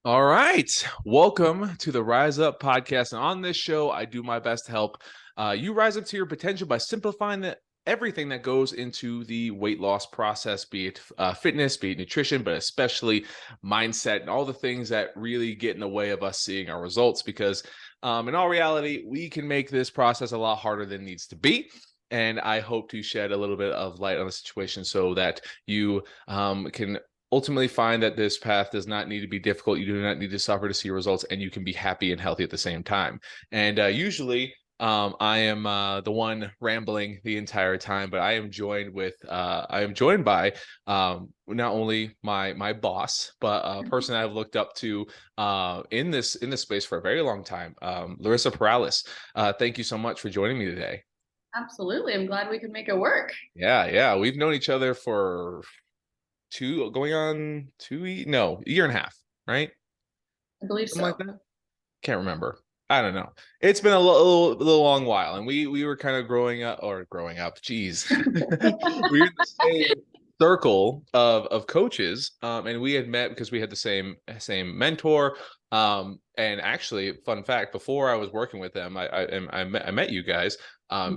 All right. Welcome to the Rise Up podcast. And on this show, I do my best to help you rise up to your potential by simplifying everything that goes into the weight loss process, be it fitness, be it nutrition, but especially mindset and all the things that really get in the way of us seeing our results. Because in all reality, we can make this process a lot harder than it needs to be. And I hope to shed a little bit of light on the situation so that you can ultimately find that this path does not need to be difficult. You do not need to suffer to see results, and you can be happy and healthy at the same time. And usually I am the one rambling the entire time, but I am joined by not only my boss, but a person I've looked up to in this space for a very long time, Larissa Perales. Thank you so much for joining me today. Absolutely. I'm glad we could make it work. Yeah. We've known each other for a year and a half, right? I believe Something like so. that. Can't remember. I don't know. It's been a little long while, and we were kind of growing up. Geez, we were in the same circle of coaches, and we had met because we had the same mentor. And actually, fun fact: before I was working with them, I met you guys.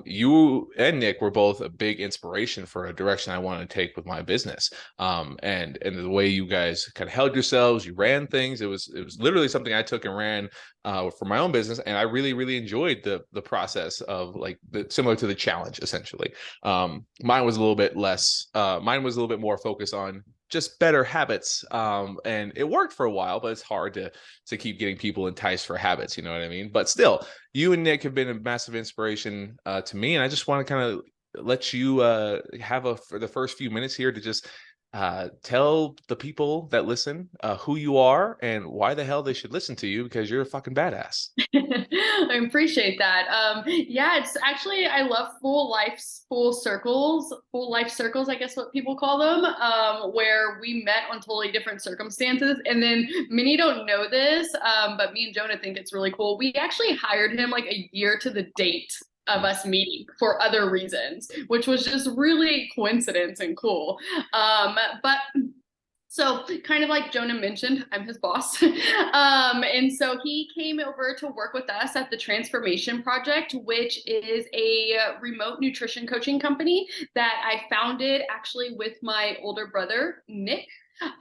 You and Nick were both a big inspiration for a direction I wanted to take with my business. And the way you guys kind of held yourselves, you ran things. It was literally something I took and ran for my own business, and I really enjoyed the process of similar to the challenge essentially. Mine was a little bit less. Mine was a little bit more focused on just better habits, and it worked for a while, but it's hard to keep getting people enticed for habits. You know what I mean? But still, you and Nick have been a massive inspiration to me, and I just want to kind of let you for the first few minutes here to just tell the people that listen who you are and why the hell they should listen to you, because you're a fucking badass. I appreciate that. Yeah, it's actually, I love full life circles, I guess what people call them, where we met on totally different circumstances. And then many don't know this, but me and Jonah think it's really cool. We actually hired him like a year to the date of us meeting for other reasons, which was just really coincidence and cool. But so, kind of like Jonah mentioned, I'm his boss. And so he came over to work with us at the Transformation Project, which is a remote nutrition coaching company that I founded actually with my older brother, Nick.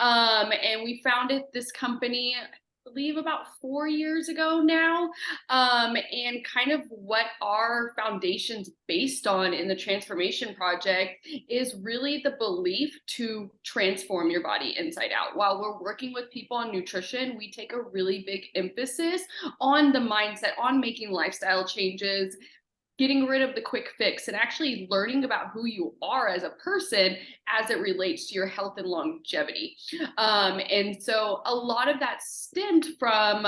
And we founded this company, I believe, about 4 years ago now. And kind of what our foundation's based on in the Transformation Project is really the belief to transform your body inside out. While we're working with people on nutrition, we take a really big emphasis on the mindset, on making lifestyle changes, getting rid of the quick fix, and actually learning about who you are as a person as it relates to your health and longevity. And so a lot of that stemmed from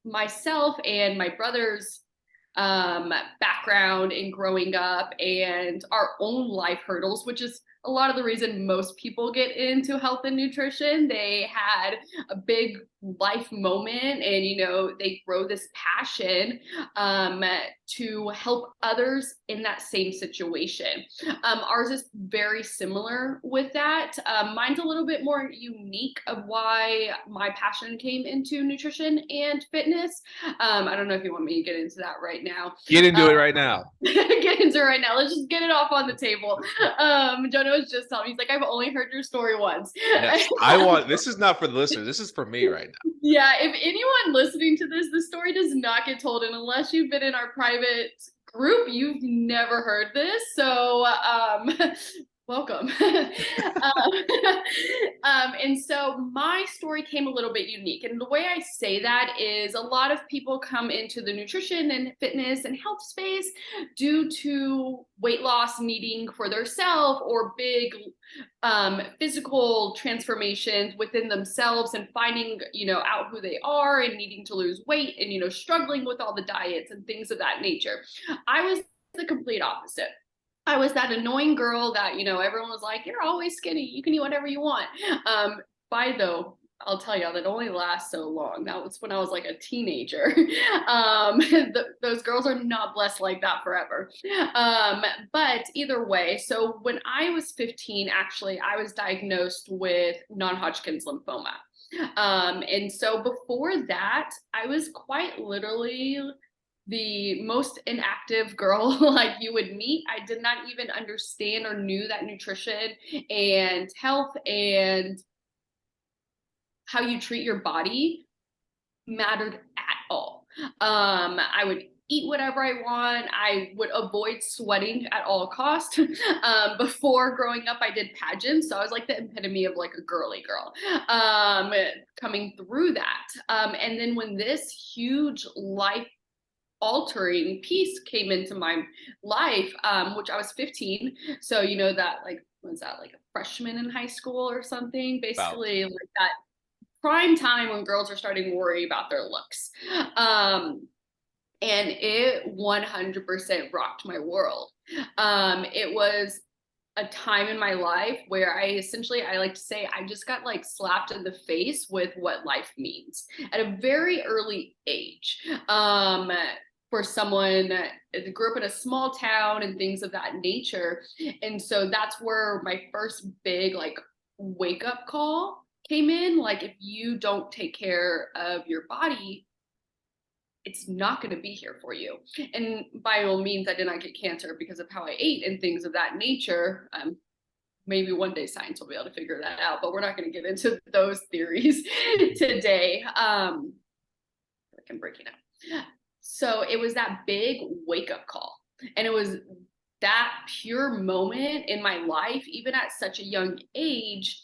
myself and my brother's background in growing up and our own life hurdles, which is a lot of the reason most people get into health and nutrition. They had a big life moment, and they grow this passion to help others in that same situation. Ours is very similar with that. Mine's a little bit more unique of why my passion came into nutrition and fitness. I don't know if you want me to get into that right now. Get into it right now. Get into it right now. Let's just get it off on the table. Jonah was just telling me, he's like, I've only heard your story once. Yes, this is not for the listener. This is for me right now. Yeah, if anyone listening to this, the story does not get told, and unless you've been in our private group, you've never heard this. So welcome. And so my story came a little bit unique. And the way I say that is a lot of people come into the nutrition and fitness and health space due to weight loss needing for their self or big physical transformations within themselves and finding, out who they are and needing to lose weight and, struggling with all the diets and things of that nature. I was the complete opposite. I was that annoying girl that, everyone was like, you're always skinny. You can eat whatever you want. I'll tell you, that only lasts so long. That was when I was like a teenager. Those girls are not blessed like that forever. But either way, so when I was 15, actually, I was diagnosed with non-Hodgkin's lymphoma. And so before that, I was quite literally the most inactive girl like you would meet. I did not even understand or knew that nutrition and health and how you treat your body mattered at all. I would eat whatever I want. I would avoid sweating at all costs. Before growing up, I did pageants, so I was like the epitome of like a girly girl. Coming through that, and then when this huge life altering piece came into my life, which I was 15, so you know that like was that like a freshman in high school or something, About. basically like that prime time when girls are starting to worry about their looks. And it 100% rocked my world. It was a time in my life where I like to say, I just got like slapped in the face with what life means at a very early age. For someone that grew up in a small town and things of that nature. And so that's where my first big like wake up call came in. Like, if you don't take care of your body, it's not going to be here for you. And by all means, I did not get cancer because of how I ate and things of that nature. Maybe one day science will be able to figure that out, but we're not going to get into those theories today. I can break it up. So it was that big wake up call. And it was that pure moment in my life, even at such a young age,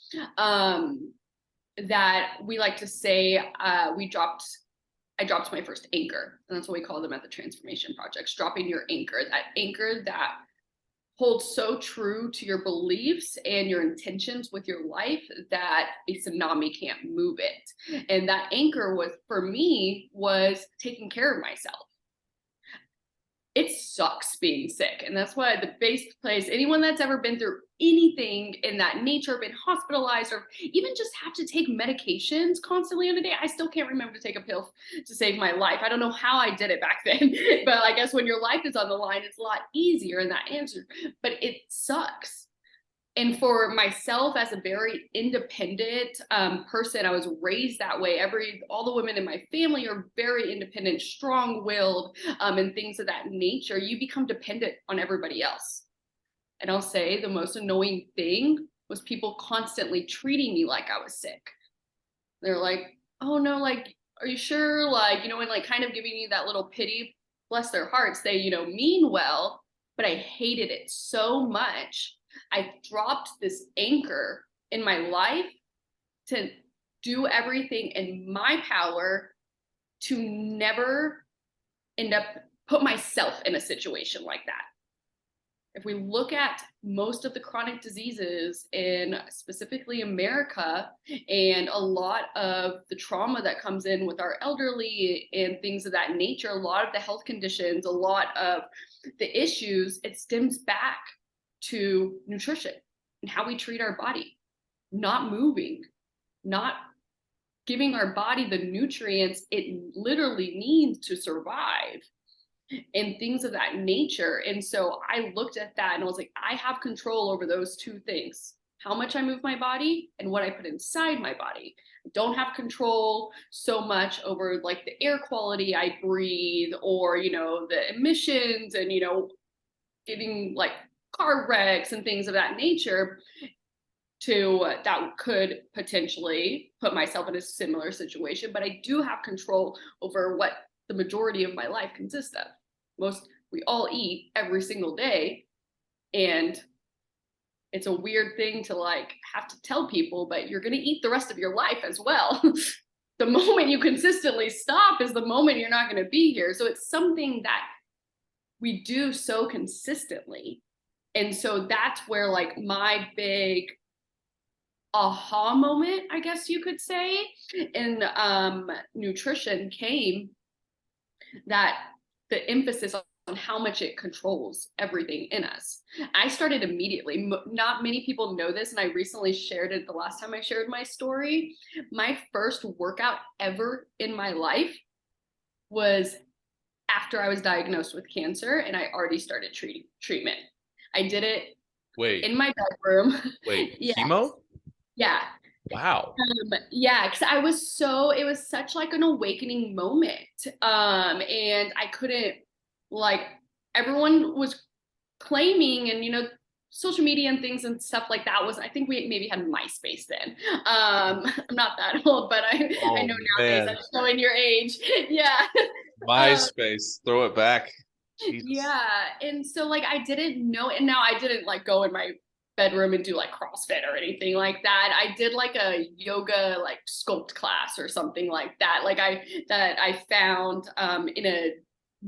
that we like to say I dropped my first anchor. And that's what we call them at the transformation projects, dropping your anchor, that anchor that holds so true to your beliefs and your intentions with your life that a tsunami can't move it. And that anchor was, for me, was taking care of myself. It sucks being sick. And that's why the base place, anyone that's ever been through anything in that nature, been hospitalized, or even just have to take medications constantly on a day. I still can't remember to take a pill to save my life. I don't know how I did it back then, but I guess when your life is on the line, it's a lot easier in that answer, but it sucks. And for myself as a very independent person, I was raised that way. All the women in my family are very independent, strong-willed, and things of that nature. You become dependent on everybody else. And I'll say the most annoying thing was people constantly treating me like I was sick. They're like, "Oh no, like, are you sure?" Like, you know, and like kind of giving you that little pity. Bless their hearts, they, you know, mean well, but I hated it so much. I dropped this anchor in my life to do everything in my power to never end up put myself in a situation like that. If we look at most of the chronic diseases in specifically America and a lot of the trauma that comes in with our elderly and things of that nature, a lot of the health conditions, a lot of the issues, it stems back to nutrition and how we treat our body, not moving, not giving our body the nutrients it literally needs to survive and things of that nature. And so I looked at that and I was like, I have control over those two things, how much I move my body and what I put inside my body. I don't have control so much over like the air quality I breathe or, you know, the emissions and, you know, getting like car wrecks and things of that nature to that could potentially put myself in a similar situation. But I do have control over what the majority of my life consists of. We all eat every single day, and it's a weird thing to like have to tell people, but you're going to eat the rest of your life as well. The moment you consistently stop is the moment you're not going to be here. So it's something that we do so consistently. And so that's where like my big aha moment, I guess you could say, in nutrition came, that the emphasis on how much it controls everything in us. I started immediately. Not many people know this, and I recently shared it the last time I shared my story. My first workout ever in my life was after I was diagnosed with cancer, and I already started treatment. I did it Wait, in my bedroom. wait, Yeah, chemo? yeah. Wow. Yeah, because I was so it was such like an awakening moment. And I couldn't like everyone was claiming and social media and things and stuff like that was I think we maybe had MySpace then. I'm not that old, but I Oh know nowadays man. I'm showing your age. Yeah. Um, MySpace. Throw it back. Jesus. yeah. And so like I didn't know, and now I didn't like go in my bedroom and do like CrossFit or anything like that. I did like a yoga like sculpt class or something like that. Like I found in a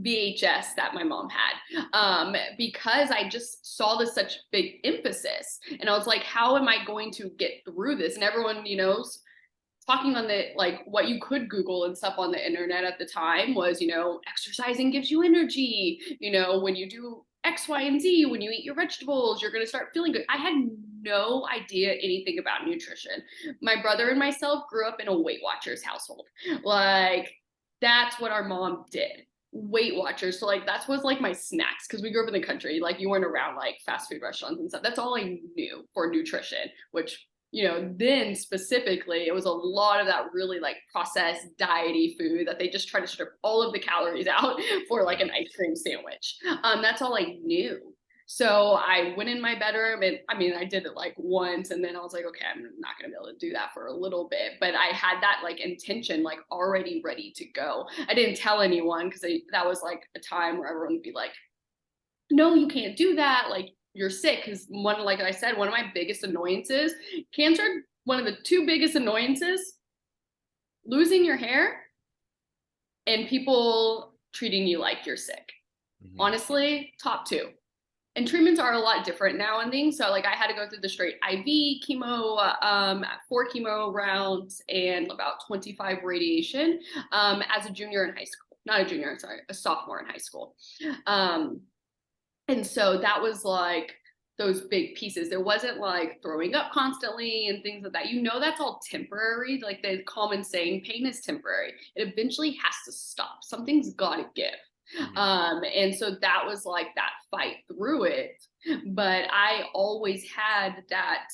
VHS that my mom had because I just saw this such big emphasis and I was like, how am I going to get through this? And everyone, talking on the like what you could Google and stuff on the internet at the time was, exercising gives you energy. When you do X, Y, and Z, when you eat your vegetables, you're going to start feeling good. I had no idea anything about nutrition. My brother and myself grew up in a Weight Watchers household. Like, that's what our mom did. Weight Watchers. So, like, that was like my snacks because we grew up in the country. Like, you weren't around like fast food restaurants and stuff. That's all I knew for nutrition, which then specifically, it was a lot of that really like processed diety food that they just try to strip all of the calories out for like Yeah. an ice cream sandwich. That's all I knew. So I went in my bedroom and I mean, I did it like once and then I was like, okay, I'm not going to be able to do that for a little bit. But I had that like intention, like already ready to go. I didn't tell anyone because that was like a time where everyone would be like, no, you can't do that. Like, you're sick. Because like I said, one of my biggest annoyances, cancer, one of the two biggest annoyances, losing your hair and people treating you like you're sick. Mhm. Honestly, top two. And treatments are a lot different now and things. So like I had to go through the straight IV chemo, 4 chemo rounds and about 25 radiation as a junior in high school. Not a junior, sorry, a sophomore in high school. Um, And so that was like those big pieces. There wasn't like throwing up constantly and things like that. That's all temporary. Like the common saying, pain is temporary. It eventually has to stop. Something's got to give. Mhm. And so that was like that fight through it. But I always had that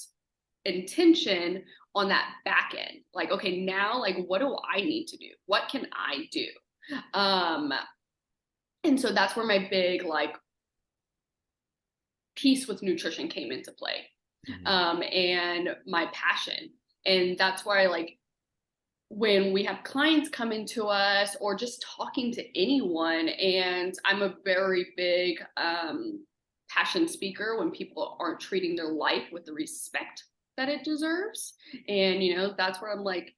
intention on that back end. Like, okay, now, like, what do I need to do? What can I do? Um, and so that's where my big like piece with nutrition came into play Mhm. and my passion. And that's why, like, when we have clients come into us or just talking to anyone, and I'm a very big passion speaker when people aren't treating their life with the respect that it deserves. And, that's where I'm like,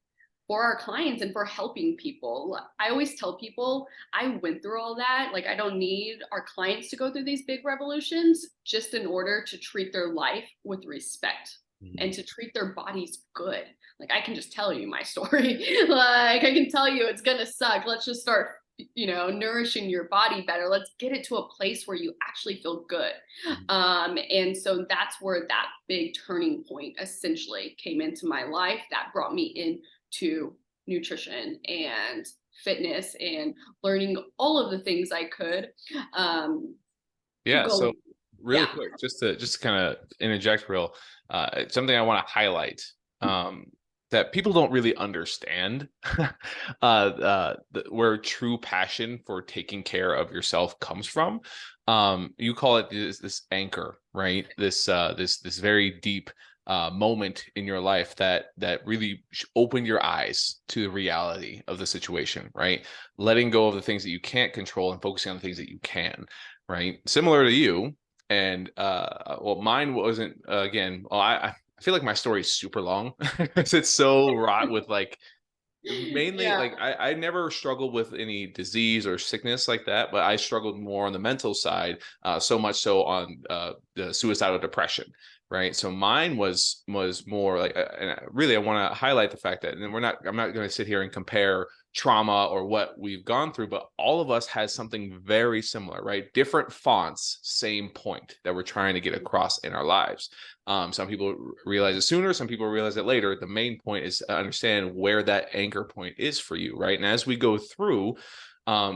for our clients and for helping people. I always tell people I went through all that. Like, I don't need our clients to go through these big revolutions just in order to treat their life with respect Mhm. and to treat their bodies good. Like, I can just tell you my story. Like, I can tell you it's going to suck. Let's just start, nourishing your body better. Let's get it to a place where you actually feel good. Mhm. And so that's where that big turning point essentially came into my life that brought me in to nutrition and fitness and learning all of the things I could Yeah. go. So really Yeah. quick, just to kind of interject real, something I want to highlight, um, that people don't really understand, where true passion for taking care of yourself comes from. You call it this anchor, right? This very deep moment in your life that really opened your eyes to the reality of the situation, right? Letting go of the things that you can't control and focusing on the things that you can, right? Similar to you. And well, mine wasn't again. Well, I feel like my story is super long because it's so wrought with like mainly Yeah. like I never struggled with any disease or sickness like that, but I struggled more on the mental side, so much so on the suicidal depression, right? So mine was more like, and really I want to highlight the fact that, and I'm not going to sit here and compare trauma or what we've gone through, but all of us has something very similar, right? Different fonts, same point that we're trying to get across in our lives. Some people realize it sooner, some people realize it later. The main point is to understand where that anchor point is for you, right? And as we go through,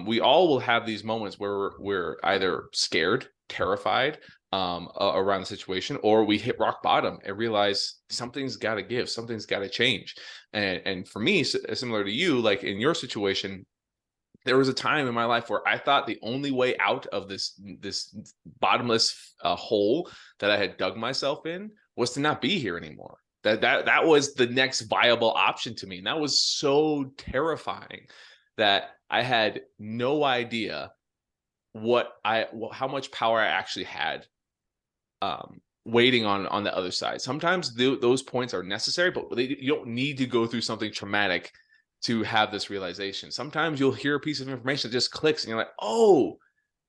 we all will have these moments where we're either scared, terrified, around the situation, or we hit rock bottom and realize something's got to give, something's got to change. And for me, similar to you, like in your situation, there was a time in my life where I thought the only way out of this bottomless hole that I had dug myself in was to not be here anymore. That was the next viable option to me, and that was so terrifying that I had no idea how much power I actually had waiting on the other side. Sometimes those points are necessary, but you don't need to go through something traumatic to have this realization. Sometimes you'll hear a piece of information that just clicks and you're like, oh,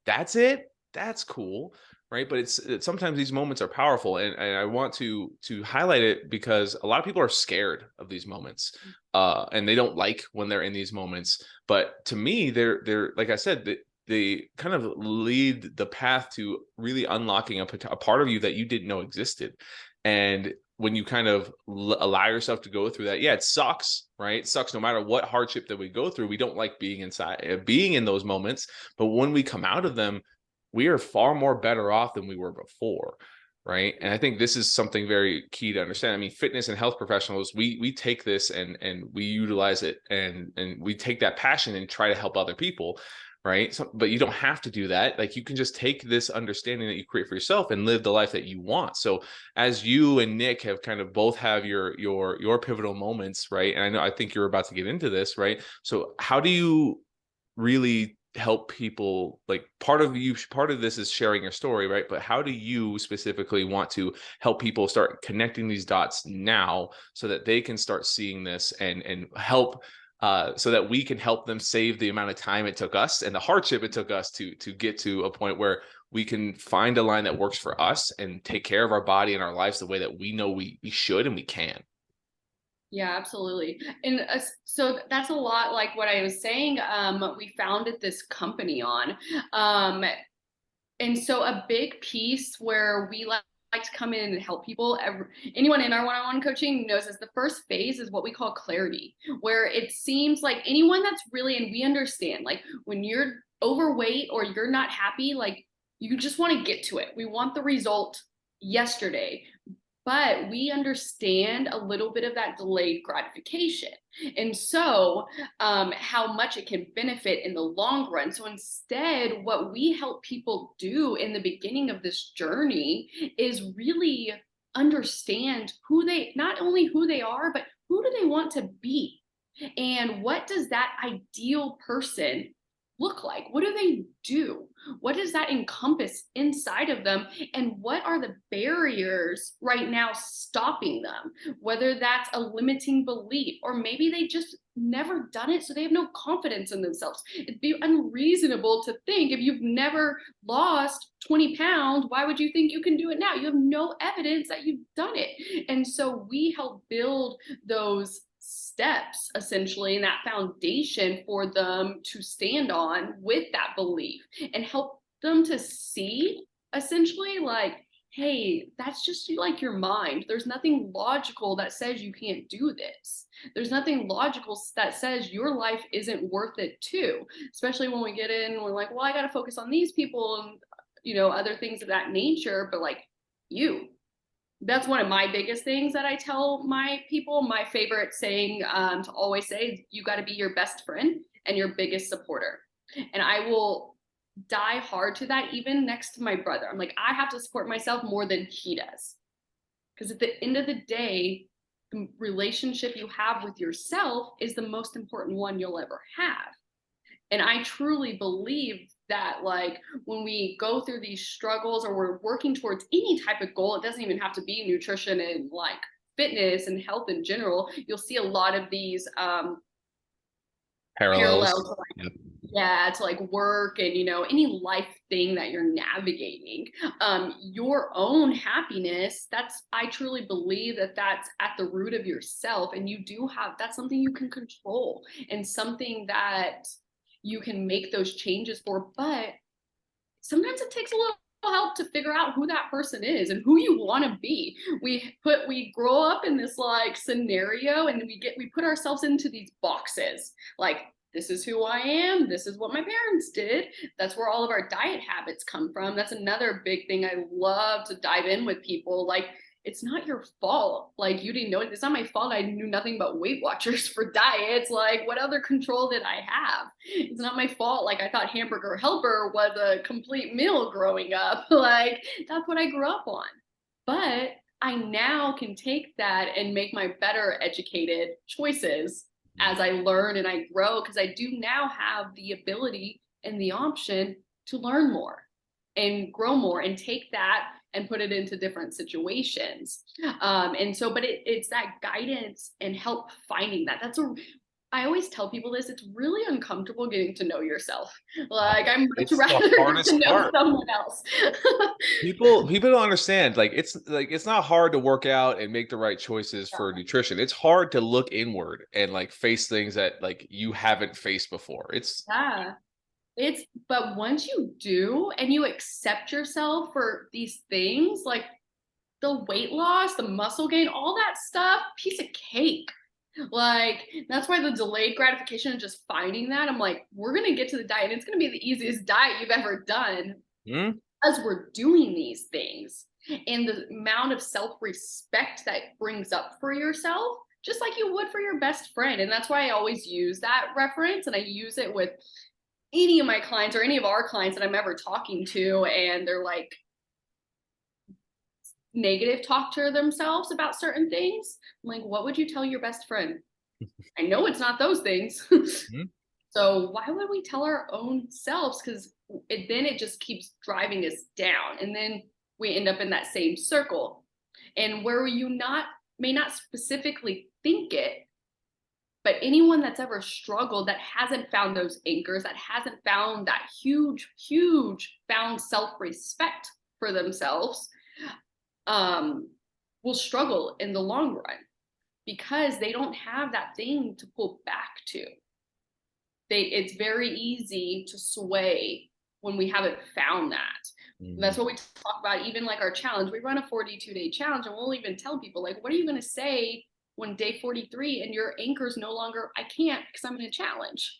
that's it. That's cool. Right. But it's sometimes these moments are powerful. And I want to highlight it because a lot of people are scared of these moments. And they don't like when they're in these moments. But to me, they're like I said, they kind of lead the path to really unlocking a part of you that you didn't know existed. And when you kind of allow yourself to go through that, yeah, it sucks, right? It sucks no matter what hardship that we go through. We don't like being in those moments. But when we come out of them, we are far more better off than we were before, right? And I think this is something very key to understand. I mean, fitness and health professionals, we take this and we utilize it, and we take that passion and try to help other people, right? So, but you don't have to do that. Like, you can just take this understanding that you create for yourself and live the life that you want. So as you and Nick have kind of both have your pivotal moments, right? And I think you're about to get into this, right? So how do you really help people? Like, part of this is sharing your story, right? But how do you specifically want to help people start connecting these dots now so that they can start seeing this and help, so that we can help them save the amount of time it took us and the hardship it took us to get to a point where we can find a line that works for us and take care of our body and our lives the way that we know we should and we can. Yeah, absolutely. And so that's a lot like what I was saying. We founded this company on. Um, and so a big piece where we like to come in and help people, anyone in our one-on-one coaching knows this, the first phase is what we call clarity, where it seems like anyone that's really, and we understand, like when you're overweight or you're not happy, like you just want to get to it. We want the result yesterday. But we understand a little bit of that delayed gratification. And so how much it can benefit in the long run. So instead, what we help people do in the beginning of this journey is really understand not only who they are, but who do they want to be? And what does that ideal person look like? What do they do? What does that encompass inside of them? And what are the barriers right now stopping them? Whether that's a limiting belief, or maybe they just never done it, so they have no confidence in themselves. It'd be unreasonable to think, if you've never lost 20 pounds, why would you think you can do it now? You have no evidence that you've done it. And so we help build those steps essentially, and that foundation for them to stand on with that belief, and help them to see essentially like, hey, that's just like your mind. There's nothing logical that says you can't do this. There's nothing logical that says your life isn't worth it too. Especially when we get in, we're like, well, I got to focus on these people and other things of that nature. But like, that's one of my biggest things that I tell my people. My favorite saying to always say is, you got to be your best friend and your biggest supporter. And I will die hard to that, even next to my brother. I'm like, I have to support myself more than he does. Because at the end of the day, the relationship you have with yourself is the most important one you'll ever have. And I truly believe that, like, when we go through these struggles or we're working towards any type of goal, it doesn't even have to be nutrition and like fitness and health in general. You'll see a lot of these parallels to like, Yep. yeah, to like work and any life thing that you're navigating. Your own happiness, I truly believe that that's at the root of yourself, and that's something you can control and something that you can make those changes for. But sometimes it takes a little help to figure out who that person is and who you want to be. We grow up in this like scenario, and we put ourselves into these boxes. Like, this is who I am. This is what my parents did. That's where all of our diet habits come from. That's another big thing I love to dive in with people. Like, it's not your fault. Like, you didn't know it. It's not my fault. I knew nothing but Weight Watchers for diets. Like, what other control did I have? It's not my fault. Like, I thought Hamburger Helper was a complete meal growing up. Like, that's what I grew up on. But I now can take that and make my better educated choices as I learn and I grow, because I do now have the ability and the option to learn more and grow more and take that and put it into different situations. And so, but it's that guidance and help finding that. I always tell people this, it's really uncomfortable getting to know yourself. Like, I'm much It's the rather get to hardest know part. someone else. People don't understand. Like, it's not hard to work out and make the right choices for nutrition. It's hard to look inward and like face things that like you haven't faced before. It's Yeah. But once you do and you accept yourself for these things, like the weight loss, the muscle gain, all that stuff, piece of cake. Like, that's why the delayed gratification and just finding that, I'm like, we're going to get to the diet. It's going to be the easiest diet you've ever done as we're doing these things. And the amount of self-respect that brings up for yourself, just like you would for your best friend. And that's why I always use that reference. And I use it with any of my clients or any of our clients that I'm ever talking to, and they're like negative talk to themselves about certain things. I'm like, what would you tell your best friend? I know it's not those things. So why would we tell our own selves? Because then it just keeps driving us down. And then we end up in that same circle. And where you may not specifically think it, but anyone that's ever struggled, that hasn't found those anchors, that hasn't found that huge found self-respect for themselves, will struggle in the long run because they don't have that thing to pull back to. It's very easy to sway when we haven't found that. That's what we talk about, even like our challenge. We run a 42-day challenge, and we'll even tell people, like, what are you going to say when day 43 and your anchor's no longer, I can't because I'm in a challenge.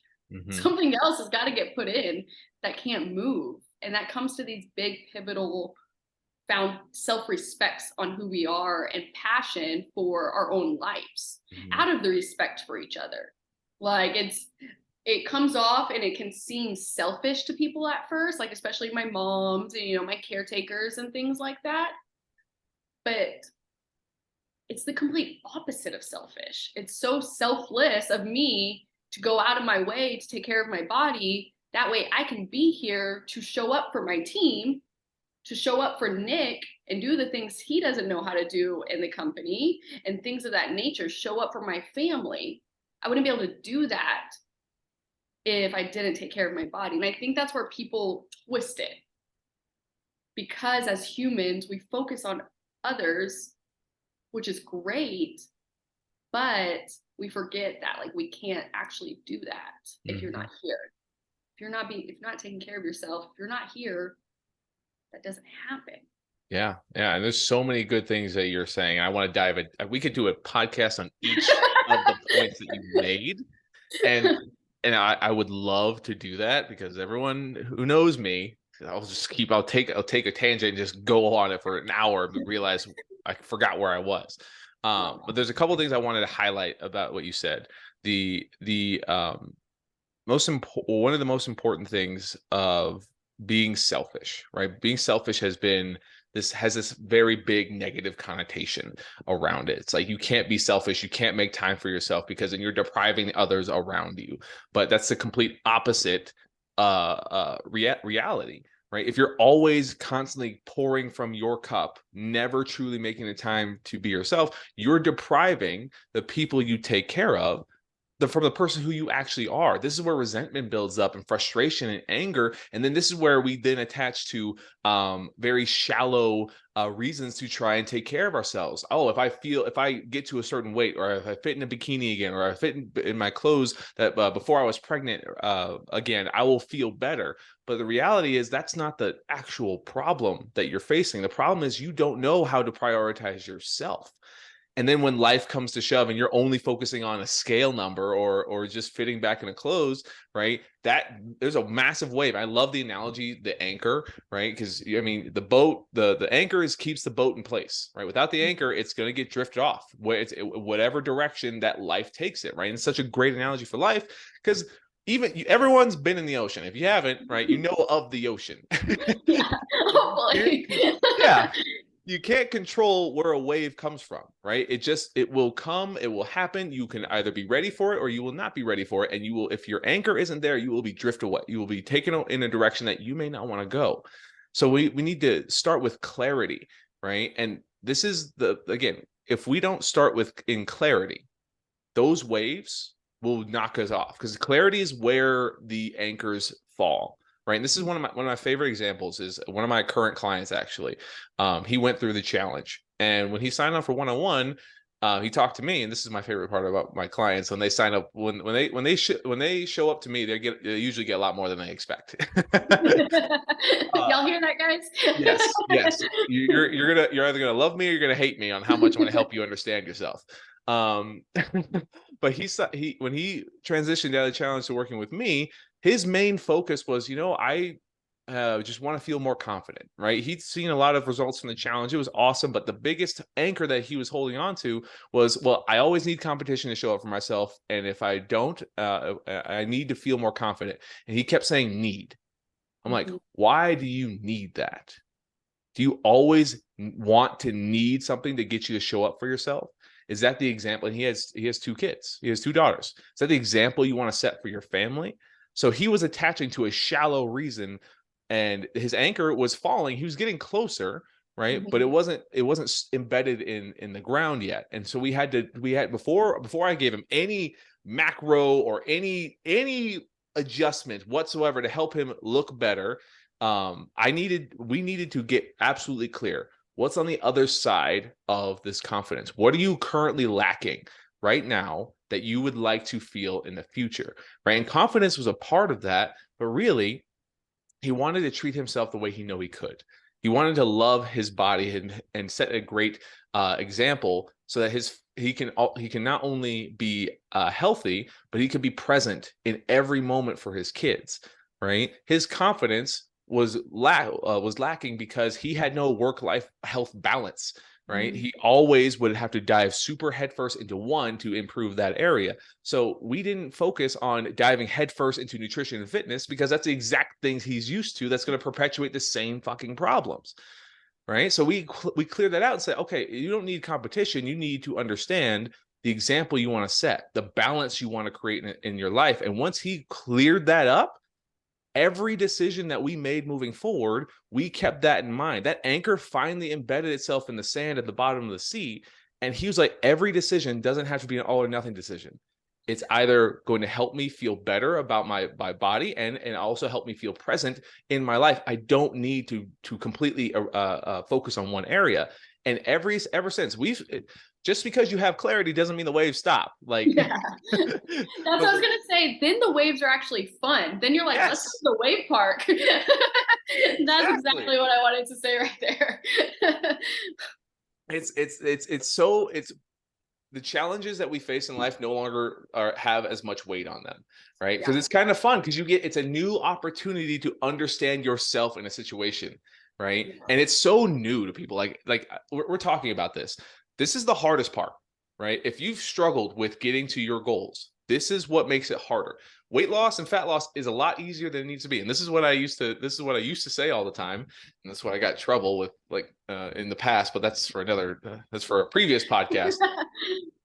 Something else has got to get put in that can't move. And that comes to these big pivotal found self-respects on who we are and passion for our own lives out of the respect for each other. Like, it comes off and it can seem selfish to people at first, like especially my moms and, you know, my caretakers and things like that. But it's the complete opposite of selfish. It's so selfless of me to go out of my way to take care of my body. That way I can be here to show up for my team, to show up for Nick and do the things he doesn't know how to do in the company and things of that nature, show up for my family. I wouldn't be able to do that if I didn't take care of my body. And I think that's where people twist it. Because as humans, we focus on others, which is great, but we forget that, like, we can't actually do that if you're not here. If you're not taking care of yourself, if you're not here, that doesn't happen. Yeah. And there's so many good things that you're saying. I want to dive in. We could do a podcast on each of the points that you made. And I would love to do that, because everyone who knows me, I'll take a tangent and just go on it for an hour and realize I forgot where I was. But there's a couple of things I wanted to highlight about what you said. One of the most important things of being selfish, right? Being selfish has this very big negative connotation around it. It's like, you can't be selfish, you can't make time for yourself, because then you're depriving others around you. But that's the complete opposite reality, right? If you're always constantly pouring from your cup, never truly making the time to be yourself, you're depriving the people you take care of from the person who you actually are. This is where resentment builds up, and frustration and anger. And then this is where we then attach to very shallow reasons to try and take care of ourselves. Oh, if I get to a certain weight, or if I fit in a bikini again, or I fit in my clothes that before I was pregnant again, I will feel better. But the reality is, that's not the actual problem that you're facing. The problem is, you don't know how to prioritize yourself. And then when life comes to shove and you're only focusing on a scale number or just fitting back in a clothes, right? That there's a massive wave. I love the analogy, the anchor, right? Because I mean, the boat, the anchor keeps the boat in place, right? Without the anchor, it's going to get drifted off where it's whatever direction that life takes it, right? And it's such a great analogy for life because everyone's been in the ocean. If you haven't, right, you know of the ocean. Yeah, hopefully. Yeah, you can't control where a wave comes from, right? It will come, it will happen. You can either be ready for it or you will not be ready for it. And you will, if your anchor isn't there, you will be drift away. You will be taken in a direction that you may not want to go. So we need to start with clarity, right? And this is again, if we don't start with in clarity, those waves will knock us off because clarity is where the anchors fall, right? And this is one of my favorite examples is one of my current clients actually. He went through the challenge, and when he signed up for one-on-one, he talked to me, and this is my favorite part about my clients. When they sign up, when they show up to me, they usually get a lot more than they expect. Y'all hear that, guys? Yes. You're either gonna love me or you're gonna hate me on how much I want to help you understand yourself. Um, but he when he transitioned out of the challenge to working with me, his main focus was, I just want to feel more confident, right? He'd seen a lot of results from the challenge. It was awesome, but the biggest anchor that he was holding on to was, well, I always need competition to show up for myself, and if I don't, I need to feel more confident. And he kept saying need. I'm like, why do you need that? Do you always want to need something to get you to show up for yourself? Is that the example? And he has 2 kids. He has 2 daughters. Is that the example you want to set for your family? So he was attaching to a shallow reason, and his anchor was falling. He was getting closer, right? But it wasn't embedded in the ground yet. And so we had before I gave him any macro or any adjustment whatsoever to help him look better. We needed to get absolutely clear. What's on the other side of this confidence? What are you currently lacking right now that you would like to feel in the future? Right. And confidence was a part of that, but really, he wanted to treat himself the way he knew he could. He wanted to love his body and set a great example so that he can not only be healthy, but he can be present in every moment for his kids. Right. His confidence was lacking because he had no work-life health balance, right? He always would have to dive super headfirst into one to improve that area. So we didn't focus on diving headfirst into nutrition and fitness because that's the exact things he's used to that's going to perpetuate the same fucking problems, right? So we cleared that out and said, okay, you don't need competition. You need to understand the example you want to set, the balance you want to create in your life. And once he cleared that up, every decision that we made moving forward, we kept that in mind. That anchor finally embedded itself in the sand at the bottom of the sea. And he was like, every decision doesn't have to be an all or nothing decision. It's either going to help me feel better about my body and also help me feel present in my life. I don't need to completely focus on one area. And ever since just because you have clarity doesn't mean the waves stop. Like, yeah. That's what I was gonna say. Then the waves are actually fun. Then you're like, yes, let's go to the wave park. That's exactly what I wanted to say right there. It's the challenges that we face in life no longer have as much weight on them, right? Because it's kind of fun because it's a new opportunity to understand yourself in a situation, right? And it's so new to people. Like we're talking about this. This is the hardest part, right? If you've struggled with getting to your goals, this is what makes it harder. Weight loss and fat loss is a lot easier than it needs to be. And this is what I used to say all the time. And that's what I got in trouble with in the past, but that's for a previous podcast.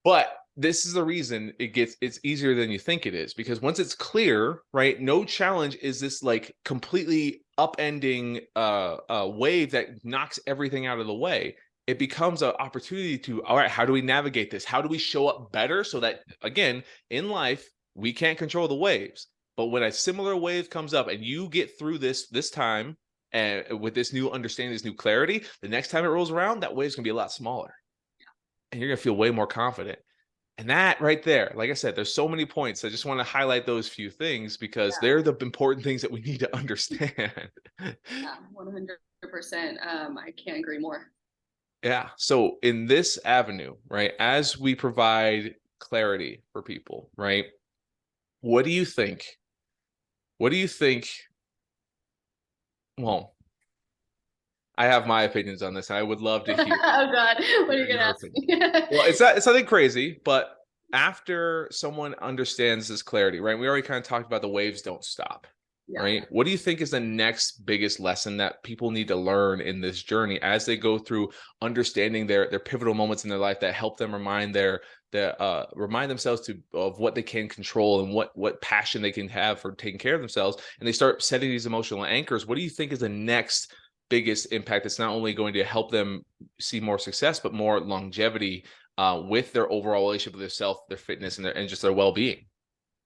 But this is the reason it's easier than you think it is, because once it's clear, right? No challenge is this like completely upending wave that knocks everything out of the way. It becomes an opportunity to, all right, how do we navigate this? How do we show up better so that, again, in life, we can't control the waves. But when a similar wave comes up and you get through this time and with this new understanding, this new clarity, the next time it rolls around, that wave's gonna be a lot smaller. And you're gonna feel way more confident. And that right there, like I said, there's so many points. I just want to highlight those few things because they're the important things that we need to understand. Yeah, 100%. I can't agree more. Yeah. So in this avenue, right, as we provide clarity for people, right? What do you think? What do you think? Well, I have my opinions on this, and I would love to hear Oh God, what are you gonna your ask opinion. me? Well, it's nothing crazy, but after someone understands this clarity, right? We already kind of talked about the waves don't stop, Yeah. right? What do you think is the next biggest lesson that people need to learn in this journey as they go through understanding their pivotal moments in their life that help them remind themselves of what they can control and what passion they can have for taking care of themselves, and they start setting these emotional anchors? What do you think is the next biggest impact that's not only going to help them see more success but more longevity with their overall relationship with their self, their fitness, and just their well-being?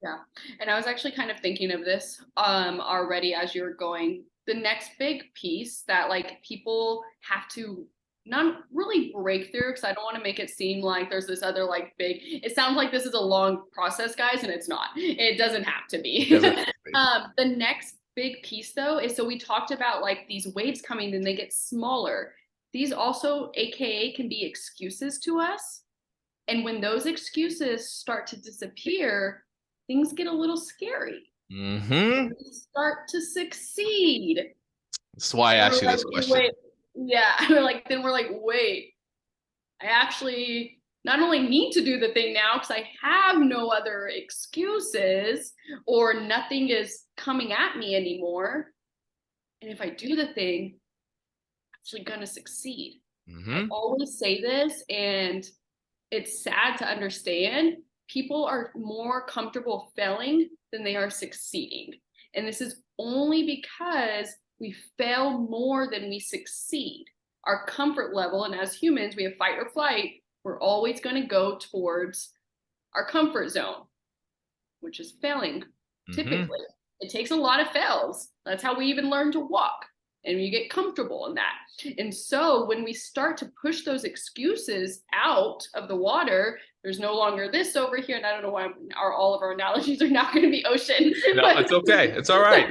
Yeah. And I was actually kind of thinking of this already as you were going. The next big piece that like people have to not really break through, because I don't want to make it seem like there's this other like big, it sounds like this is a long process, guys, and it's not. It doesn't have to be. Doesn't have to be. The next big piece though is, so we talked about like these waves coming and they get smaller. These also, AKA, can be excuses to us. And when those excuses start to disappear, things get a little scary. Mm-hmm. We start to succeed. That's why I And we're asked you like, this question. wait, yeah. Then we're like, wait, I actually not only need to do the thing now because I have no other excuses or nothing is coming at me anymore. And if I do the thing, I'm actually gonna succeed. I Mm-hmm. always say this, and it's sad to understand. People are more comfortable failing than they are succeeding. And this is only because we fail more than we succeed. Our comfort level, and as humans, we have fight or flight, we're always going to go towards our comfort zone, which is failing Mm-hmm. typically. It takes a lot of fails. That's how we even learn to walk. And you get comfortable in that. And so when we start to push those excuses out of the water, there's no longer this over here. And I don't know why all of our analogies are not going to be ocean, No, but it's okay. It's all right.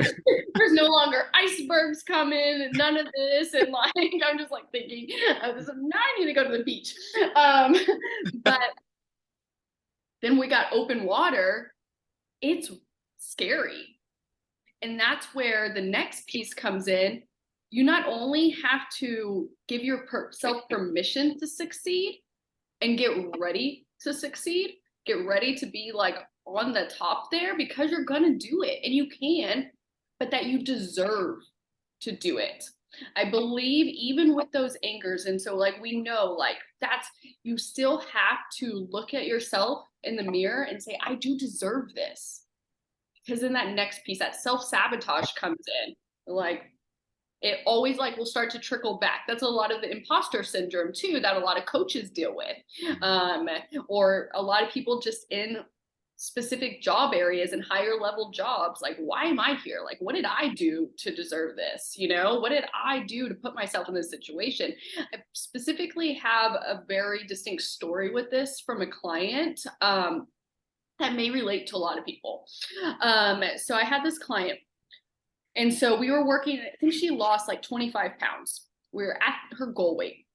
there's no longer icebergs coming and none of this. And like, I'm just like thinking, now I need to go to the beach. Um, but then we got open water. It's scary. And that's where the next piece comes in. You not only have to give yourself permission to succeed and get ready to succeed, get ready to be like on the top there, because you're going to do it and you can, but that you deserve to do it. I believe even with those anchors. And so, like, we know, like, that's, you still have to look at yourself in the mirror and say, I do deserve this. Because then that next piece, that self-sabotage comes in. Like, it always like will start to trickle back. That's a lot of the imposter syndrome too that a lot of coaches deal with, or a lot of people just in specific job areas and higher level jobs. Like, why am I here? Like, what did I do to deserve this? You know, what did I do to put myself in this situation? I specifically have a very distinct story with this from a client. That may relate to a lot of people. So I had this client, and so we were working, I think she lost like 25 pounds. We were at her goal weight.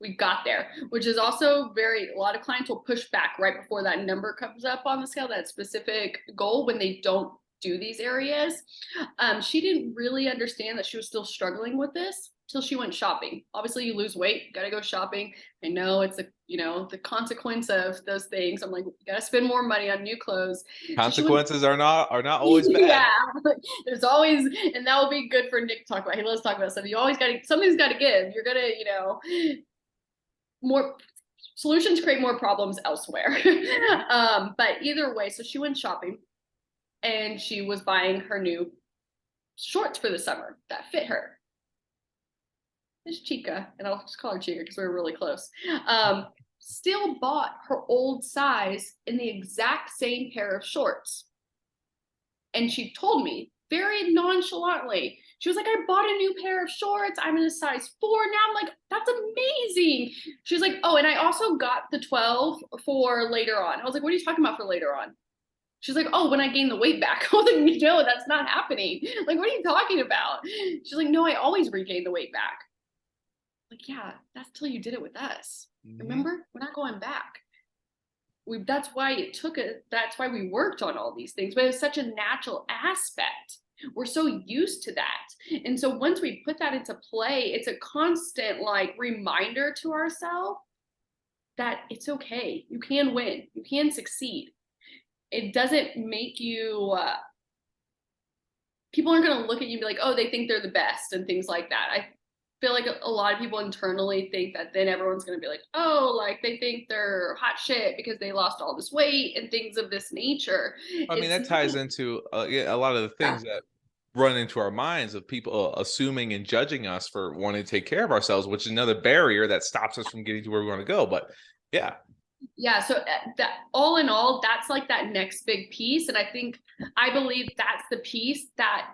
We got there, which is also a lot of clients will push back right before that number comes up on the scale, that specific goal, when they don't do these areas. She didn't really understand that she was still struggling with this till she went shopping. Obviously, you lose weight, got to go shopping. I know it's the consequence of those things. I'm like, you got to spend more money on new clothes. So she went, Consequences are not always bad. yeah, there's always, and that will be good for Nick to talk about. He loves to talk about stuff. You always got to, something's got to give. You're gonna, more solutions create more problems elsewhere. But either way, so she went shopping and she was buying her new shorts for the summer that fit her. This Chica, and I'll just call her Chica because we were really close. Still bought her old size in the exact same pair of shorts. And she told me very nonchalantly, she was like, I bought a new pair of shorts. I'm in a size 4 now. I'm like, that's amazing. She was like, oh, and I also got the 12 for later on. I was like, what are you talking about for later on? She's like, oh, when I gain the weight back. I was like, no, that's not happening. Like, what are you talking about? She's like, no, I always regain the weight back. Like, yeah, that's till you did it with us. Hmm. Remember? We're not going back. That's why it took it. That's why we worked on all these things, but it's such a natural aspect. We're so used to that. And so once we put that into play, it's a constant like reminder to ourselves that it's okay. You can win. You can succeed. It doesn't make you people aren't going to look at you and be like, oh, they think they're the best and things like that. I feel like a lot of people internally think that then everyone's going to be like, oh, like they think they're hot shit because they lost all this weight and things of this nature. I mean, It's that ties into yeah, a lot of the not, things that run into our minds of people assuming and judging us for wanting to take care of ourselves, which is another barrier that stops us from getting to where we want to go. But yeah. yeah. So that all in all, that's like that next big piece. And I believe that's the piece that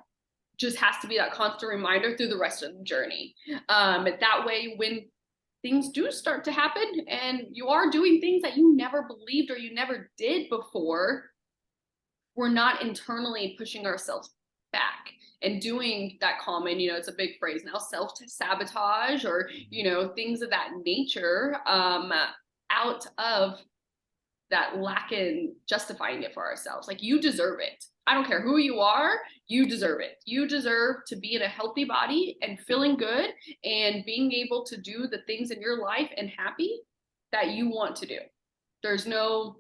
just has to be that constant reminder through the rest of the journey. That way, when things do start to happen and you are doing things that you never believed or you never did before, we're not internally pushing ourselves back and doing that common, it's a big phrase now, self-sabotage or, things of that nature, out of that lack in justifying it for ourselves. Like, you deserve it. I don't care who you are, you deserve it. You deserve to be in a healthy body and feeling good and being able to do the things in your life and happy that you want to do. There's no,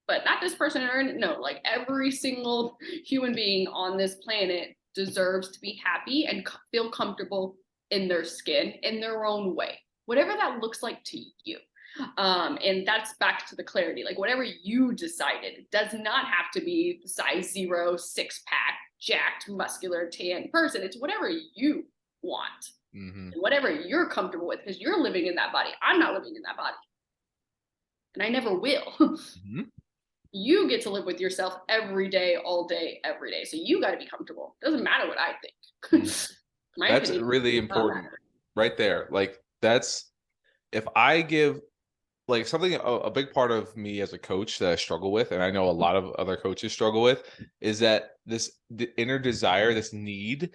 but not this person or no, like every single human being on this planet deserves to be happy and feel comfortable in their skin in their own way, whatever that looks like to you. And that's back to the clarity, like whatever you decided, it does not have to be size 0, 6-pack, jacked, muscular, tan person. It's whatever you want Hmm. and whatever you're comfortable with, because you're living in that body. I'm not living in that body, and I never will. Hmm. You get to live with yourself every day, all day, every day. So you got to be comfortable. Doesn't matter what I think. Hmm. My That's opinion really does not important matter. right there. Like, that's if I give like something a big part of me as a coach that I struggle with, and I know a lot of other coaches struggle with, is that the inner desire, this need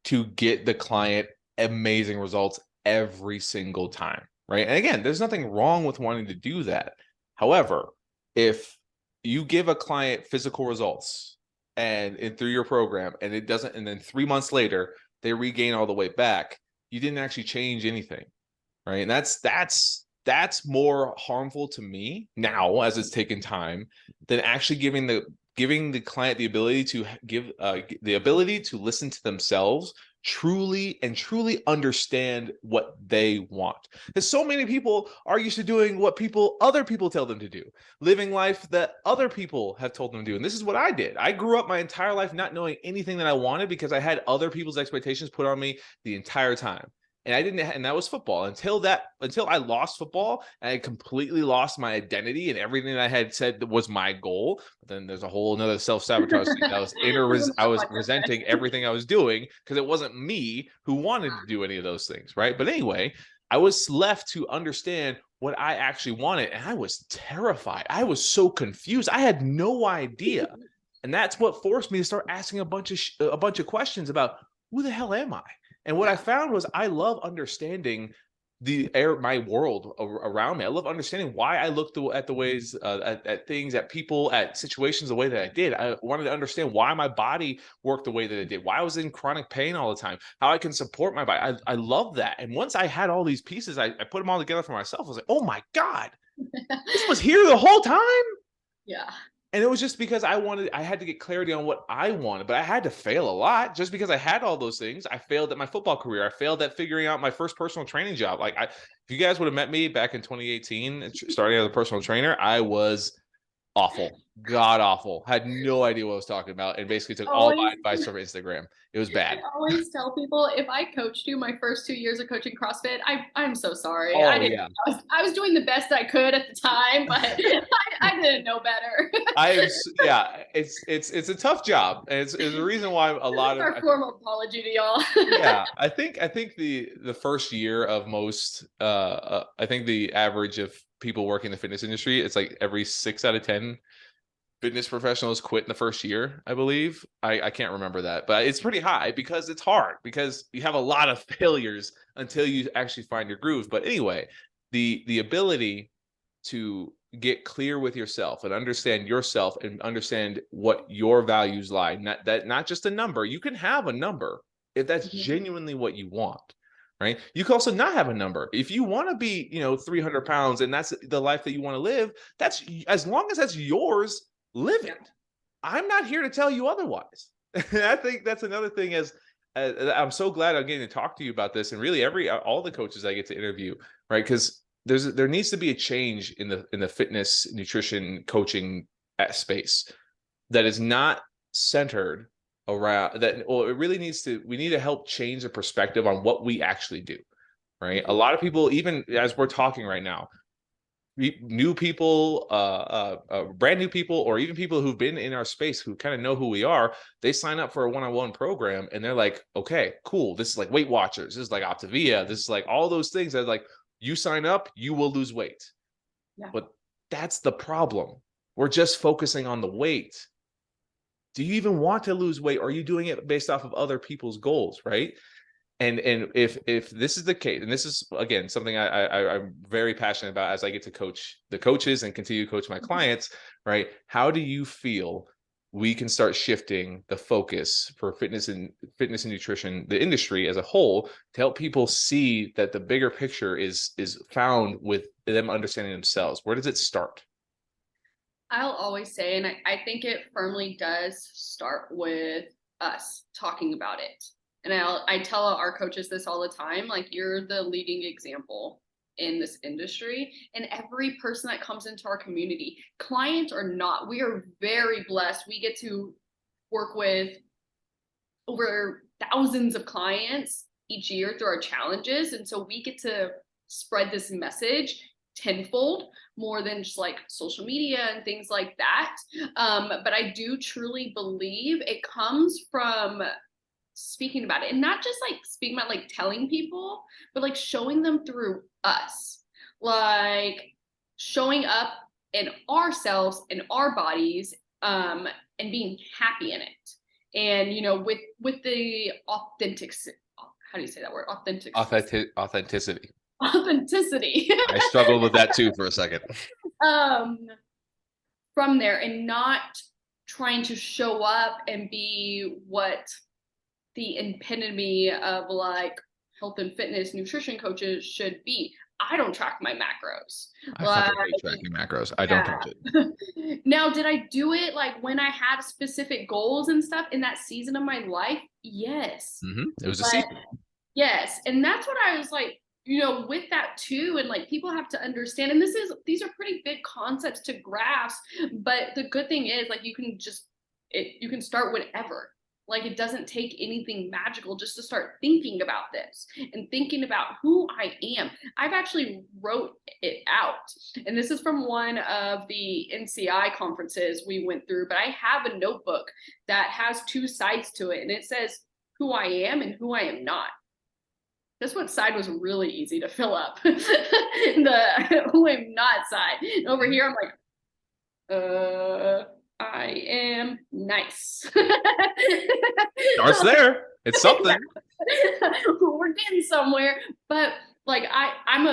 to get the client amazing results every single time, right? And again, there's nothing wrong with wanting to do that. However, if you give a client physical results and through your program and it doesn't, and then 3 months later they regain all the weight back, you didn't actually change anything, right? And that's more harmful to me now as it's taken time than actually giving the client the ability to give the ability to listen to themselves truly understand what they want, because so many people are used to doing what other people tell them to do, living life that other people have told them to do. And this is what I did. I grew up my entire life not knowing anything that I wanted because I had other people's expectations put on me the entire time. And I didn't, and that was football until I lost football and I completely lost my identity and everything that I had said that was my goal. But then there's a whole another self-sabotage thing that I was resenting everything I was doing because it wasn't me who wanted to do any of those things, right? But anyway, I was left to understand what I actually wanted, and I was terrified. I was so confused. I had no idea. And that's what forced me to start asking a bunch of questions about who the hell am I? And what I Yeah. found was I love understanding my world around me. I love understanding why I look at the ways, at things, at people, at situations the way that I did. I wanted to understand why my body worked the way that it did, why I was in chronic pain all the time, how I can support my body. I love that. And once I had all these pieces, I put them all together for myself. I was like, oh my God, this was here the whole time. Yeah. And it was just because I had to get clarity on what I wanted, but I had to fail a lot just because I had all those things. I failed at my football career. I failed at figuring out my first personal training job. If you guys would have met me back in 2018, starting as a personal trainer, I was awful, god awful, had no idea what I was talking about, and basically took all my Always advice from Instagram. It was I bad. always tell people, if I coached you my first 2 years of coaching CrossFit, I'm so sorry. I Oh didn't. yeah. I was doing the best I could at the time, but I didn't know better. Yeah, it's a tough job. And it's a reason why a This lot is of our formal apology to y'all. yeah, I think the first year of most I think the average of people working in the fitness industry, it's like every 6 out of 10 fitness professionals quit in the first year, I believe. I can't remember that, but it's pretty high because it's hard, because you have a lot of failures until you actually find your groove. But anyway, the ability to get clear with yourself and understand what your values lie, not just a number. You can have a number if that's genuinely what you want, right? You can also not have a number if you want to be 300 pounds and that's the life that you want to live. That's, as long as that's yours, live it. I'm not here to tell you otherwise. I think that's another thing. As I'm so glad I'm getting to talk to you about this, and really all the coaches I get to interview, right? Because there needs to be a change in the fitness, nutrition, coaching space that is not centered around that. Well, it really needs to. We need to help change the perspective on what we actually do, right? A lot of people, even as we're talking right now, new people, brand new people, or even people who've been in our space who kind of know who we are, they sign up for a one-on-one program and they're like, okay, cool. This is like Weight Watchers. This is like Optavia. This is like all those things that, like, you sign up, you will lose weight. Yeah. But that's the problem. We're just focusing on the weight. Do you even want to lose weight? Or are you doing it based off of other people's goals, right? And if this is the case, and this is again something I'm very passionate about as I get to coach the coaches and continue to coach my clients, right? How do you feel we can start shifting the focus for fitness and nutrition, the industry as a whole, to help people see that the bigger picture is found with them understanding themselves? Where does it start? I'll always say, and I think it firmly does start with us talking about it. And I tell our coaches this all the time, like, you're the leading example in this industry, and every person that comes into our community, client or not, we are very blessed. We get to work with over thousands of clients each year through our challenges. And so we get to spread this message tenfold more than just like social media and things like that. But I do truly believe it comes from speaking about it, and not just like speaking about like telling people, but like showing them through us, like showing up in ourselves, in our bodies, and being happy in it. And with the authentic, how do you say that word? Authenticity. Authenticity. I struggled with that too for a second. From there, and not trying to show up and be what the epitome of like health and fitness nutrition coaches should be. I don't track my macros. I fucking hate tracking macros. I don't touch it. Now, did I do it like when I had specific goals and stuff in that season of my life? Yes. It was a season. Yes. And that's what I was like, with that too. And like, people have to understand, and these are pretty big concepts to grasp, but the good thing is, like, you can start whenever. Like, it doesn't take anything magical just to start thinking about this and thinking about who I am. I've actually wrote it out. And this is from one of the NCI conferences we went through, but I have a notebook that has two sides to it. And it says who I am and who I am not. This one side was really easy to fill up. The who I'm not side. And over here, I'm like, I am nice. Starts there. It's something. We're getting somewhere. But like, I'm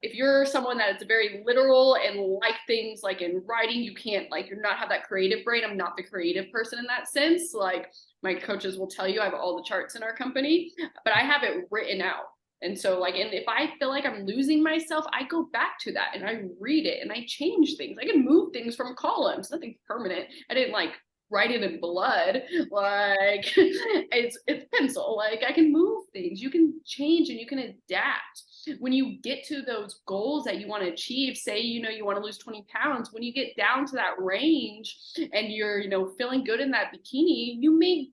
if you're someone that is very literal and like things like in writing, you can't, like, you're not have that creative brain. I'm not the creative person in that sense. Like, my coaches will tell you I have all the charts in our company, but I have it written out. And so, like, and if I feel like I'm losing myself, I go back to that and I read it and I change things. I can move things from columns, nothing permanent. I didn't like write it in blood. Like, it's pencil. Like, I can move things. You can change and you can adapt. When you get to those goals that you want to achieve, say, you want to lose 20 pounds, when you get down to that range and you're, feeling good in that bikini, you may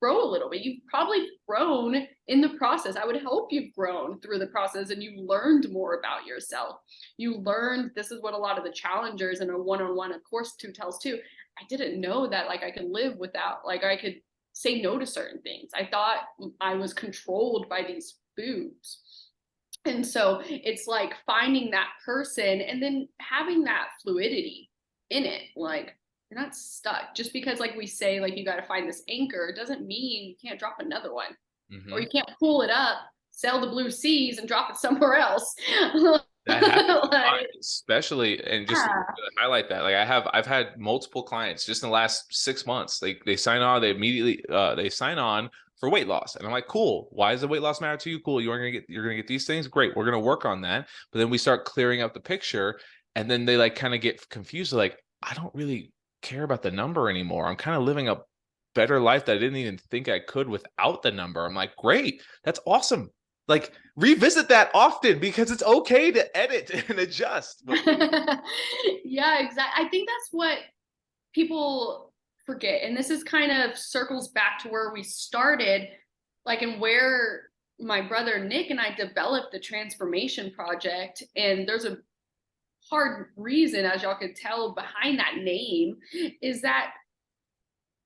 grow a little bit. You've probably grown in the process. I would hope you've grown through the process and you learned more about yourself. You learned, this is what a lot of the challengers in a one-on-one, of course, two tells too. I didn't know that, like, I could live without, like, I could say no to certain things. I thought I was controlled by these foods. And so it's like finding that person and then having that fluidity in it. Like, you're not stuck. Just because like we say, like you got to find this anchor, doesn't mean you can't drop another one. Or Hmm. you can't pull it up, sell the blue seas and drop it somewhere else. That happens a lot, Like, especially, and just to yeah. highlight that, like I've had multiple clients just in the last 6 months. They sign on, they immediately they sign on for weight loss, and I'm like, cool. Why does the weight loss matter to you? Cool, you're gonna get these things. Great, we're gonna work on that. But then we start clearing up the picture, and then they like kind of get confused. Like, I don't really care about the number anymore. I'm kind of living a better life that I didn't even think I could without the number. I'm like, great, that's awesome. Like, revisit that often because it's okay to edit and adjust. But Yeah, exactly. I think that's what people forget. And this is kind of circles back to where we started, like, and where my brother Nick and I developed the transformation project. And there's a hard reason, as y'all could tell behind that name, is that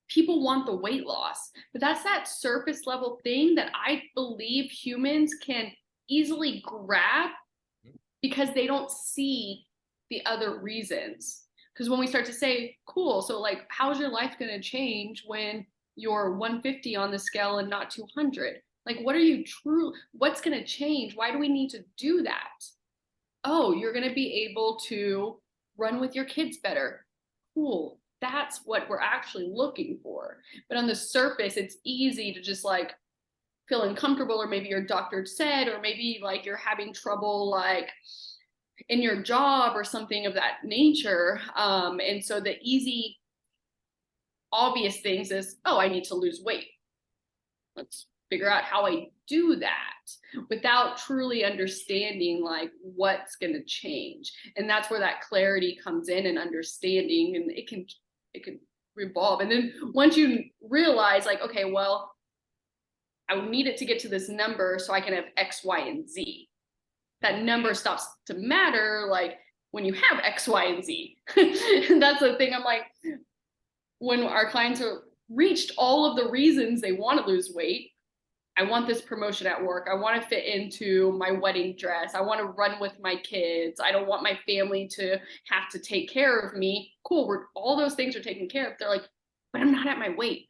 people want the weight loss, but that's that surface level thing that I believe humans can easily grab because they don't see the other reasons. Because when we start to say, cool, so like, how's your life going to change when you're 150 on the scale and not 200? Like, what are you what's going to change? Why do we need to do that? Oh, you're going to be able to run with your kids better. Cool. That's what we're actually looking for. But on the surface, it's easy to just like feel uncomfortable, or maybe your doctor said, or maybe like you're having trouble like in your job or something of that nature. And so the easy, obvious things is, oh, I need to lose weight. Let's figure out how I do that without truly understanding like what's going to change. And that's where that clarity comes in, and understanding, and it can revolve. And then once you realize like, okay, well, I need it to get to this number so I can have X, Y, and Z. That number stops to matter like when you have X, Y, and Z. That's the thing. I'm like, when our clients are reached all of the reasons they want to lose weight, I want this promotion at work. I want to fit into my wedding dress. I want to run with my kids. I don't want my family to have to take care of me. Cool. All those things are taken care of. They're like, but I'm not at my weight.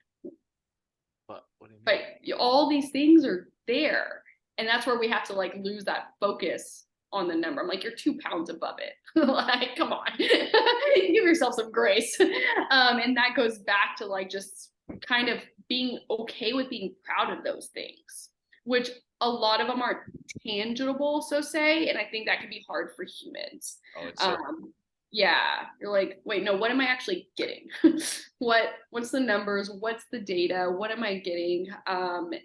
what do you mean? But all these things are there. And that's where we have to like lose that focus on the number. I'm like, you're 2 pounds above it. Like, come on, give yourself some grace. And that goes back to like just kind of being okay with being proud of those things, which a lot of them aren't tangible, so say. And I think that can be hard for humans. Oh, it's so Yeah, you're like, wait, no, what am I actually getting? What's the numbers? What's the data? What am I getting? And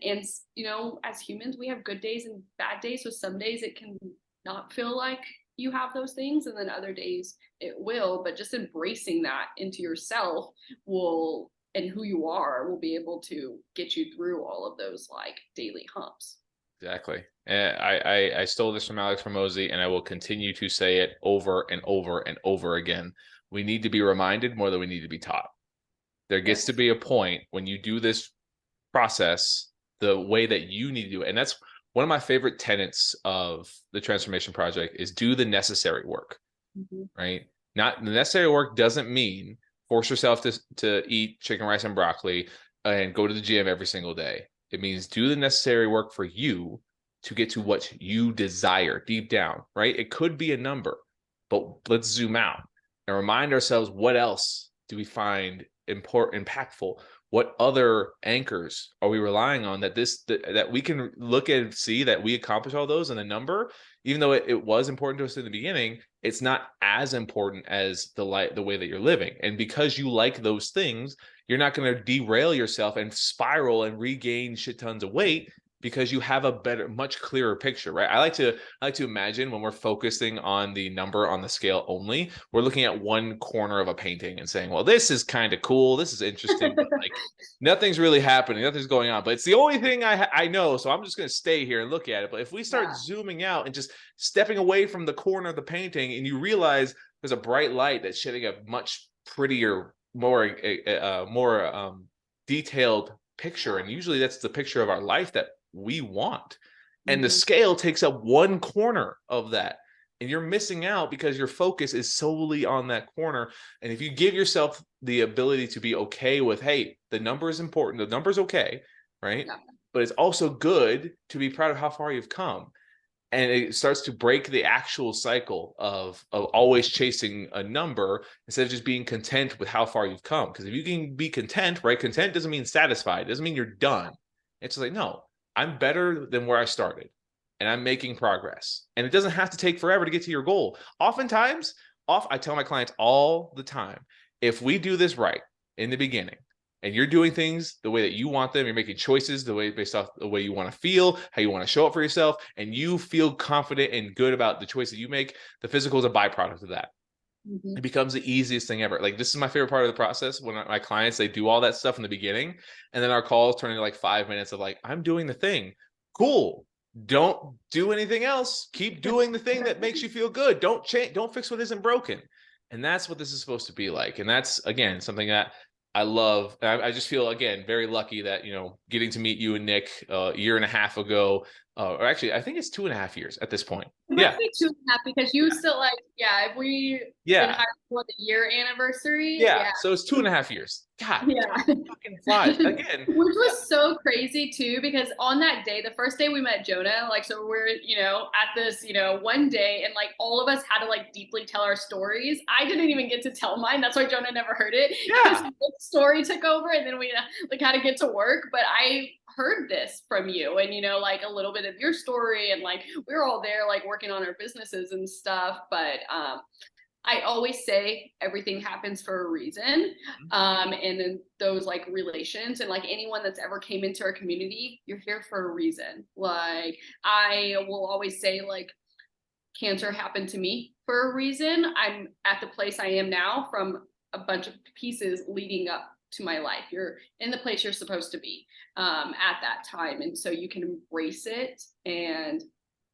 as humans, we have good days and bad days. So some days it can not feel like you have those things, and then other days it will. But just embracing that into yourself will, and who you are, will be able to get you through all of those like daily humps. exactly. And I stole this from Alex Ramosi, and I will continue to say it over and over and over again. We need to be reminded more than we need to be taught. There gets to Yes. be a point when you do this process the way that you need to do it. And that's one of my favorite tenets of the transformation project is do the necessary work, Mm-hmm. right? Not the necessary work doesn't mean force yourself to eat chicken, rice, and broccoli and go to the gym every single day. It means do the necessary work for you to get to what you desire deep down, right? It could be a number, but let's zoom out and remind ourselves, what else do we find impactful? What other anchors are we relying on that we can look and see that we accomplish all those, and the number, even though it was important to us in the beginning, it's not as important as the way that you're living. And because you like those things, you're not going to derail yourself and spiral and regain shit tons of weight because you have a better, much clearer picture, right? I like to imagine when we're focusing on the number on the scale only, we're looking at one corner of a painting and saying, well, this is kind of cool, this is interesting, but like nothing's really happening, nothing's going on, but it's the only thing I know, so I'm just going to stay here and look at it. But if we start Yeah. zooming out and just stepping away from the corner of the painting, and you realize there's a bright light that's shedding a much prettier, more detailed picture, and usually that's the picture of our life that we want, and the Mm-hmm. scale takes up one corner of that, And you're missing out because your focus is solely on that corner. And if you give yourself the ability to be okay with, hey, the number is important, the number's okay, right? Yeah. But it's also good to be proud of how far you've come. And it starts to break the actual cycle of always chasing a number instead of just being content with how far you've come. Because if you can be content, right? Content doesn't mean satisfied. It doesn't mean you're done. It's like, no, I'm better than where I started and I'm making progress. And it doesn't have to take forever to get to your goal. Oftentimes, I tell my clients all the time, if we do this right in the beginning, and you're doing things the way that you want them, you're making choices the way based off the way you want to feel, how you want to show up for yourself, and you feel confident and good about the choice that you make, the physical is a byproduct of that. It becomes the easiest thing ever. Like, this is my favorite part of the process when my clients, they do all that stuff in the beginning, and then our calls turn into like 5 minutes of like, I'm doing the thing. Cool. Don't do anything else. Keep doing the thing that makes you feel good. Don't change. Don't fix what isn't broken. And that's what this is supposed to be like. And that's, again, something that I love. I just feel, again, very lucky that, getting to meet you and Nick a year and a half ago, or actually, I think it's 2.5 years at this point. It Yeah. must be 2.5 because you still if we in high school the year anniversary. Yeah. So it's 2.5 years. God, yeah. Fucking flies. Again. Which was so crazy too, because on that day, the first day we met Jonah, like, so we're, at this, one day, and like all of us had to like deeply tell our stories. I didn't even get to tell mine. That's why Jonah never heard it. Yeah. The story took over and then we like had to get to work. But I heard this from you and, like a little bit of your story, and like we were all there like working on our businesses and stuff. But I always say everything happens for a reason. And then those like relations and like anyone that's ever came into our community, you're here for a reason. Like, I will always say, like, cancer happened to me for a reason. I'm at the place I am now from a bunch of pieces leading up to my life. You're in the place you're supposed to be at that time. And so you can embrace it and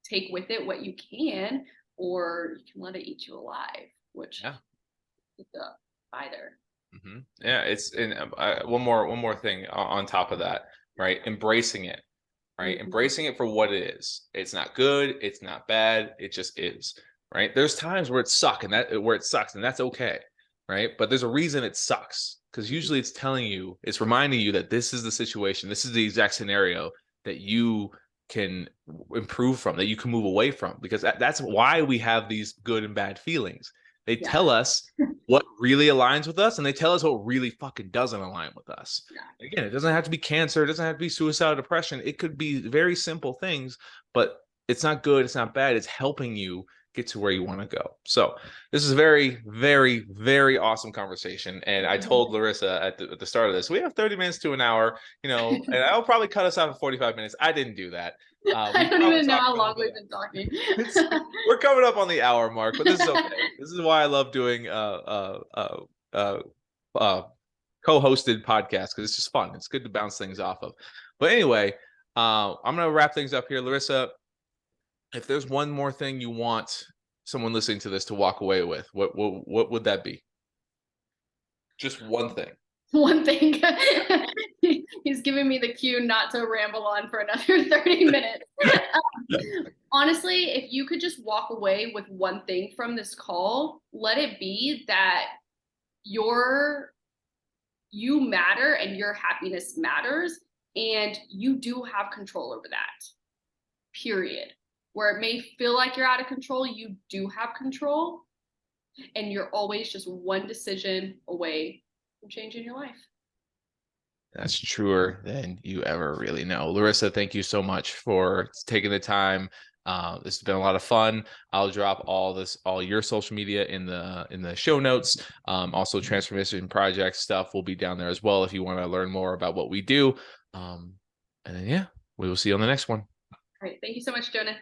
take with it what you can, or you can let it eat you alive, which is either. Yeah, it's and one more thing on top of that, right? Embracing it, right? Embracing it for what it is. It's not good, it's not bad, it just is, right? There's times where it sucks, and that's okay, right? But there's a reason it sucks, because usually it's reminding you that this is the situation, this is the exact scenario that you can improve from, that you can move away from, because that's why we have these good and bad feelings. They tell us what really aligns with us, and they tell us what really fucking doesn't align with us. Again, it doesn't have to be cancer, it doesn't have to be suicidal depression, it could be very simple things, but it's not good, it's not bad, it's helping you get to where you want to go. So this is a very, very, very awesome conversation. And I told Larissa at the start of this, we have 30 minutes to an hour, and I'll probably cut us off at 45 minutes. I didn't do that. I don't even know how long we've been talking. We're coming up on the hour mark, but this is okay. This is why I love doing co-hosted podcasts, because it's just fun. It's good to bounce things off of. But anyway, I'm gonna wrap things up here. Larissa, if there's one more thing you want someone listening to this to walk away with, what would that be? Just one thing. One thing. He's giving me the cue not to ramble on for another 30 minutes. Honestly, if you could just walk away with one thing from this call, let it be that you matter and your happiness matters, and you do have control over that. Period. Where it may feel like you're out of control, you do have control, and you're always just one decision away from changing your life. That's truer than you ever really know. Larissa, thank you so much for taking the time. This has been a lot of fun. I'll drop all your social media in the show notes. Also, Transformation Project stuff will be down there as well if you want to learn more about what we do. And then we will see you on the next one. All right. Thank you so much, Jonah.